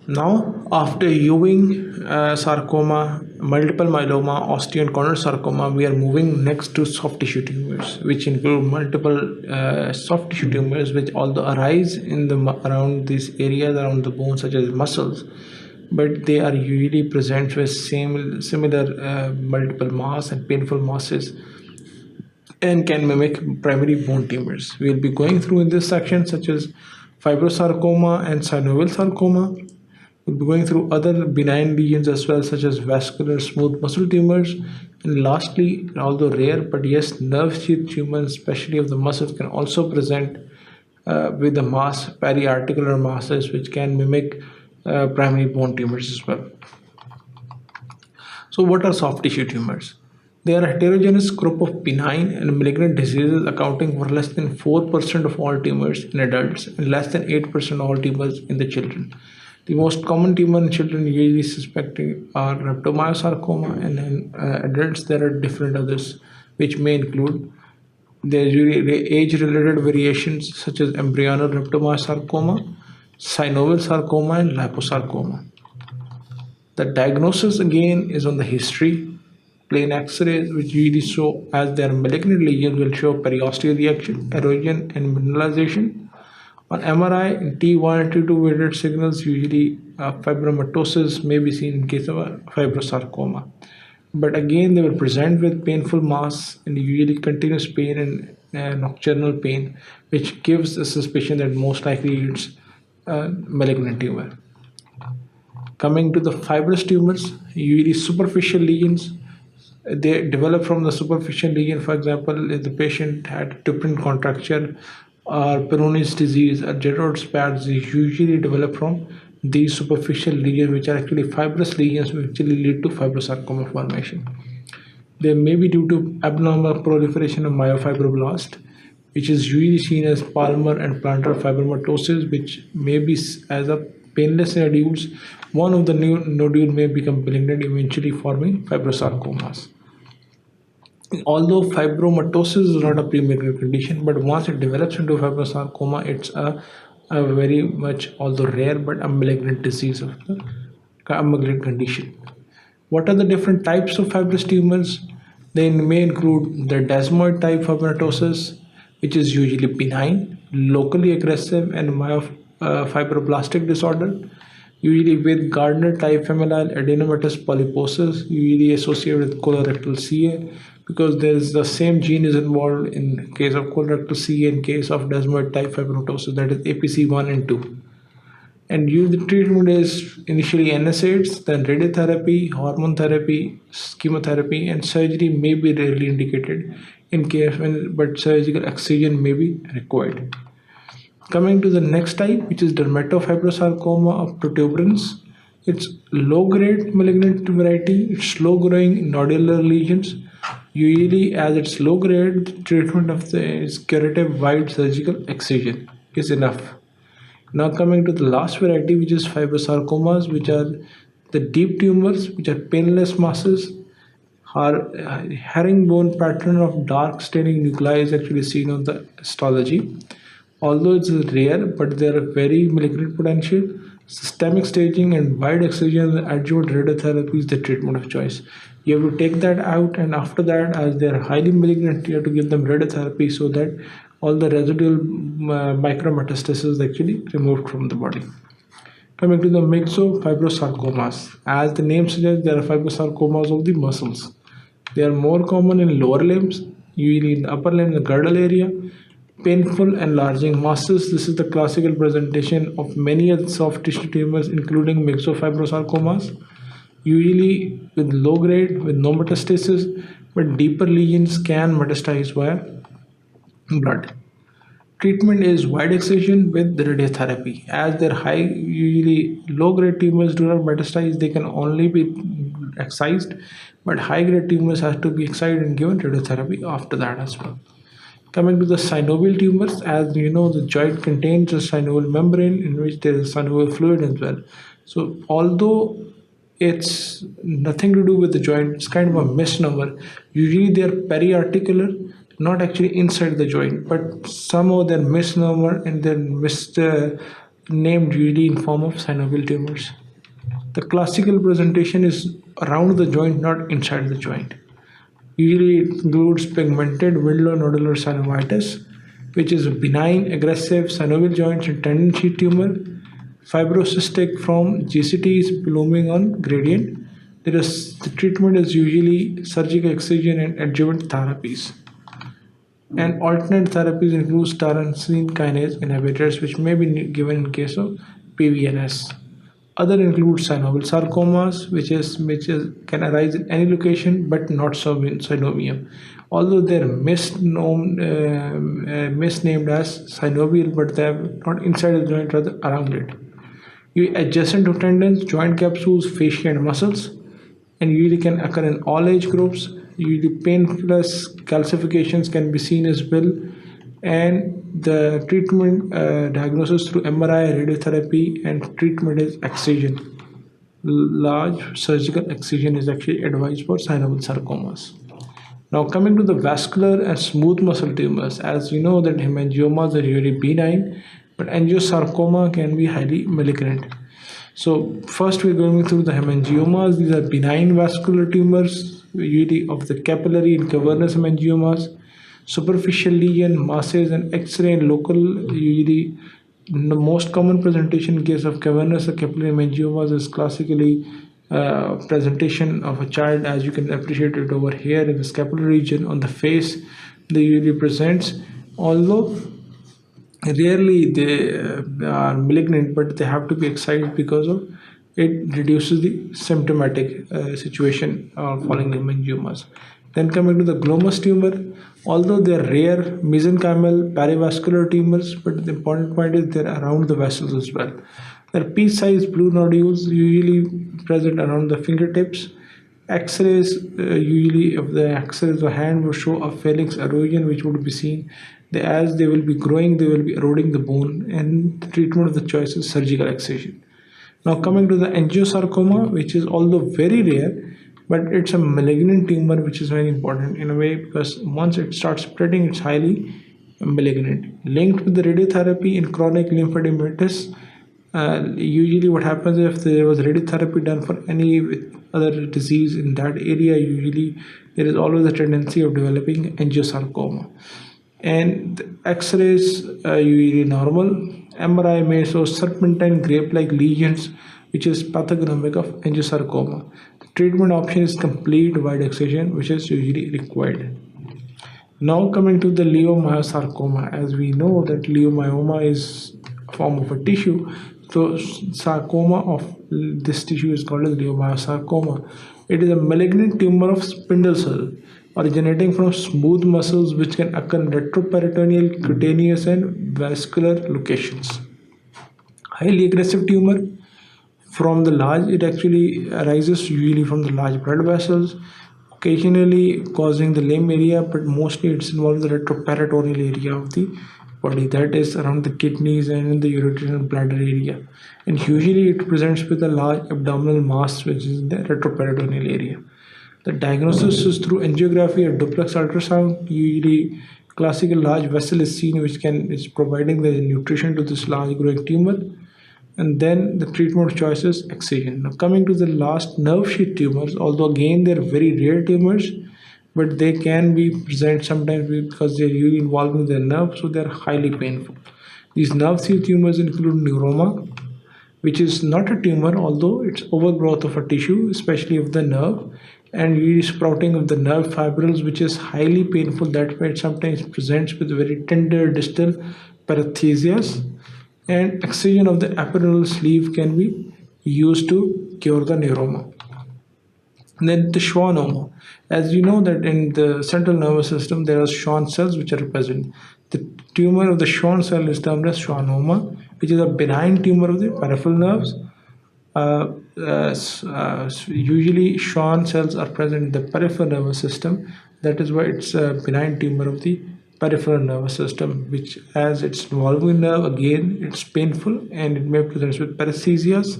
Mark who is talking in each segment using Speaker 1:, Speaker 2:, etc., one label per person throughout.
Speaker 1: Now, after Ewing sarcoma, multiple myeloma, osteo and chondrosarcoma, we are moving next to soft tissue tumors, which include multiple soft tissue tumors, which although arise in the around these areas around the bones, such as muscles, but they are usually present with similar multiple mass and painful masses and can mimic primary bone tumors. We'll be going through in this section, such as fibrosarcoma and synovial sarcoma. We'll be going through other benign lesions as well, such as vascular smooth muscle tumors. And lastly, although rare, but yes, nerve sheath tumors, especially of the muscles, can also present with the mass, periarticular masses, which can mimic primary bone tumors as well. So what are soft tissue tumors? They are a heterogeneous group of benign and malignant diseases accounting for less than 4% of all tumors in adults and less than 8% of all tumors in the children. The most common tumor in children usually suspected are rhabdomyosarcoma, and in adults there are different others, which may include there usually age-related variations such as embryonal rhabdomyosarcoma, synovial sarcoma, and liposarcoma. The diagnosis again is on the history. Plain X-rays, which usually show as their malignant lesions, will show periosteal reaction, erosion, and mineralization. On MRI, T1 and T2 weighted signals, usually fibromatosis may be seen in case of a fibrosarcoma. But again, they will present with painful mass and usually continuous pain and nocturnal pain, which gives a suspicion that most likely it's a malignant tumor. Coming to the fibrous tumors, usually superficial lesions. They develop from the superficial lesion. For example, if the patient had different contracture or Peyronie's disease or Gerard's pads, they usually develop from these superficial lesions, which are actually fibrous lesions, which actually lead to fibrosarcoma formation. They may be due to abnormal proliferation of myofibroblast, which is usually seen as palmar and plantar fibromatosis, which may be as a painless nodules. One of the new nodule may become malignant, eventually forming fibrosarcomas. Although fibromatosis is not a pre-malignant condition, but once it develops into fibrosarcoma, it's a very much, although rare, but a malignant disease of a malignant condition. What are the different types of fibrous tumors? They may include the desmoid type fibromatosis, which is usually benign, locally aggressive, and myofibroblastic disorder, usually with Gardner type familial adenomatous polyposis, usually associated with colorectal CA, because there is the same gene is involved in case of colorectal CA, in case of desmoid type fibromatosis, that is APC1 and 2. And the treatment is initially NSAIDs, then radiotherapy, hormone therapy, chemotherapy, and surgery may be rarely indicated in case but surgical excision may be required. Coming to the next type, which is dermatofibrosarcoma of protuberance. It's low-grade malignant variety. It's slow-growing nodular lesions. Usually, as it's low-grade, the treatment of the curative wide surgical excision is enough. Now coming to the last variety, which is fibrosarcomas, which are the deep tumors, which are painless masses. Herringbone pattern of dark staining nuclei is actually seen on the histology. Although it's rare, but they are very malignant potential. Systemic staging and wide excision and adjuvant radiotherapy is the treatment of choice. You have to take that out, and after that, as they are highly malignant, you have to give them radiotherapy so that all the residual micrometastasis is actually removed from the body. Coming to the myxofibrosarcomas. As the name suggests, there are fibrosarcomas of the muscles. They are more common in lower limbs, usually in the upper limb, the girdle area. Painful enlarging masses. This is the classical presentation of many other soft tissue tumors, including myxofibrosarcomas, usually with low grade, with no metastasis, but deeper lesions can metastasize via blood. Treatment is wide excision with the radiotherapy. As they're high, usually low grade tumors do not metastasize, they can only be excised, but high grade tumors have to be excised and given radiotherapy after that as well. Coming to the synovial tumors, as you know, the joint contains a synovial membrane in which there is synovial fluid as well. So although it's nothing to do with the joint, it's kind of a misnomer. Usually they are periarticular, not actually inside the joint, but somehow they're misnomer and they're named usually in form of synovial tumors. The classical presentation is around the joint, not inside the joint. Usually it includes pigmented nodular synovitis, which is a benign, aggressive synovial joints and tendon sheath tumor, fibrocystic from GCTs blooming on gradient. The treatment is usually surgical excision and adjuvant therapies. And alternate therapies include tyrosine kinase inhibitors, which may be given in case of PVNS. Other include synovial sarcomas, which is can arise in any location but not so in synovium. Although they're misnamed as synovial, but they're not inside the joint, rather around it. Adjacent to tendons, joint capsules, fascia, and muscles, and usually can occur in all age groups. Usually, painless calcifications can be seen as well, and the treatment diagnosis through MRI, radiotherapy, and treatment is excision. Large surgical excision is actually advised for synovial sarcomas. Now, coming to the vascular and smooth muscle tumors, as you know that hemangiomas are usually benign, but angiosarcoma can be highly malignant. So first we're going through the hemangiomas. These are benign vascular tumors, usually of the capillary and cavernous hemangiomas, superficial lesion, masses, and X-ray and local. Usually, the most common presentation in case of cavernous or capillary hemangiomas is classically presentation of a child, as you can appreciate it over here in the scapular region on the face. They usually presents, although rarely they are malignant, but they have to be excised because of it reduces the symptomatic situation following hemangiomas. Then coming to the glomus tumor, although they are rare mesenchymal perivascular tumors, but the important point is they're around the vessels as well. They're pea-sized blue nodules usually present around the fingertips. X-rays usually of the X-rays of the hand will show a phalanx erosion, which would be seen. As they will be growing, they will be eroding the bone, and the treatment of the choice is surgical excision. Now coming to the angiosarcoma, which is although very rare, but it's a malignant tumor, which is very important in a way because once it starts spreading, it's highly malignant. Linked with the radiotherapy in chronic lymphadenopatous, usually what happens if there was radiotherapy done for any other disease in that area, usually there is always a tendency of developing angiosarcoma. And X-rays usually normal. MRI may show serpentine grape-like lesions, which is pathognomic of angiosarcoma. The treatment option is complete wide excision, which is usually required. Now coming to the leiomyosarcoma, as we know that leiomyoma is a form of a tissue, so sarcoma of this tissue is called as leiomyosarcoma. It is a malignant tumor of spindle cell originating from smooth muscles, which can occur in retroperitoneal, cutaneous, and vascular locations. Highly aggressive tumor from the large, it actually arises usually from the large blood vessels, occasionally causing the limb area, but mostly it's involved in the retroperitoneal area of the body, that is around the kidneys and in the ureter and bladder area. And usually it presents with a large abdominal mass, which is in the retroperitoneal area. The diagnosis is through angiography or duplex ultrasound. Usually, classical large vessel is seen, which is providing the nutrition to this large growing tumor. And then the treatment choice is excision. Now, coming to the last, nerve sheath tumors. Although again they're very rare tumors, but they can be present sometimes because they're usually involving the nerve, so they're highly painful. These nerve sheath tumors include neuroma, which is not a tumor, although it's overgrowth of a tissue, especially of the nerve, and usually sprouting of the nerve fibrils, which is highly painful. That's why it sometimes presents with very tender distal paresthesias, and excision of the epidural sleeve can be used to cure the neuroma. And then the schwannoma. As you know that in the central nervous system there are Schwann cells which are present. The tumor of the Schwann cell is termed as schwannoma, which is a benign tumor of the peripheral nerves. Usually Schwann cells are present in the peripheral nervous system. That is why it's a benign tumor of the peripheral nervous system, which as it's involving nerve, again it's painful and it may present with paresthesias.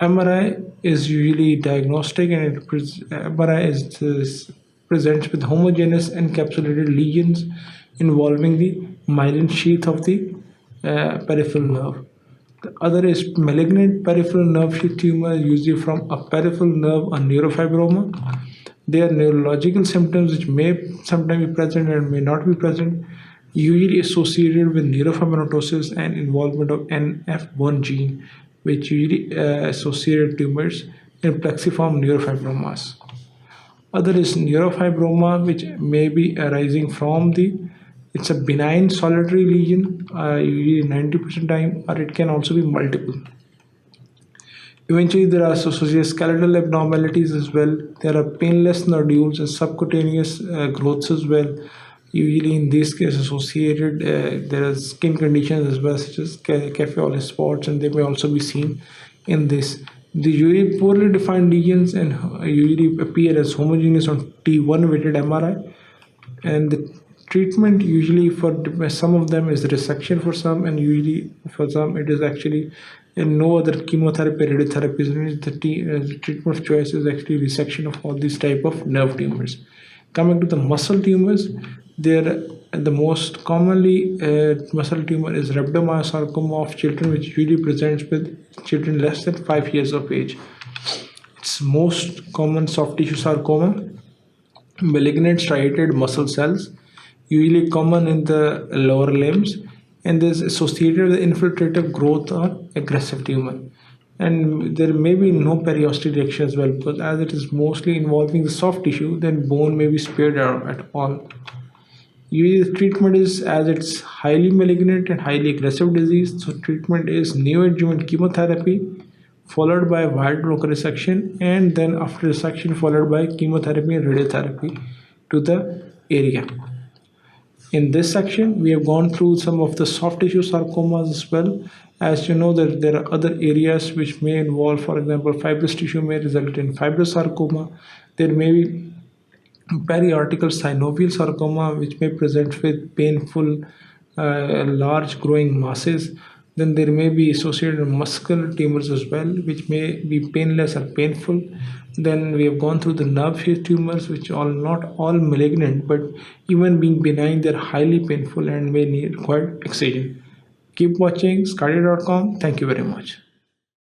Speaker 1: MRI is usually diagnostic, and MRI presents with homogeneous encapsulated lesions involving the myelin sheath of the peripheral nerve. The other is malignant peripheral nerve sheath tumor, usually from a peripheral nerve or neurofibroma. They are neurological symptoms which may sometimes be present and may not be present, usually associated with neurofibromatosis and involvement of NF1 gene, which usually associated tumors in plexiform neurofibromas. Other is neurofibroma, which may be arising from it's a benign solitary lesion, usually 90% time, or it can also be multiple. Eventually, there are associated skeletal abnormalities as well. There are painless nodules and subcutaneous growths as well. Usually, in this case, associated, there are skin conditions as well, such as cafe au lait spots, and they may also be seen in this. The usually poorly defined lesions and usually appear as homogeneous on T1 weighted MRI, and the treatment usually for some of them is resection for some, and usually for some it is actually no other chemotherapy, radiotherapy. The treatment of choice is actually resection of all these type of nerve tumors. Coming to the muscle tumors, the most commonly muscle tumor is rhabdomyosarcoma of children, which usually presents with children less than 5 years of age. It's most common soft tissue sarcoma, malignant striated muscle cells, usually common in the lower limbs, and is associated with infiltrative growth or aggressive tumor. And there may be no periosteal reaction as well, because as it is mostly involving the soft tissue, then bone may be spared out at all. Usually the treatment is, as it's highly malignant and highly aggressive disease, so treatment is neoadjuvant chemotherapy followed by wide local resection, and then after resection followed by chemotherapy and radiotherapy to the area. In this section, we have gone through some of the soft tissue sarcomas as well. As you know, that there are other areas which may involve, for example, fibrous tissue may result in fibrous sarcoma. There may be periartical synovial sarcoma, which may present with painful, large growing masses. Then there may be associated muscular tumors as well, which may be painless or painful. Then we have gone through the nerve sheath tumors, which are not all malignant, but even being benign, they're highly painful and may require excision. Keep watching sqadia.com. Thank you very much.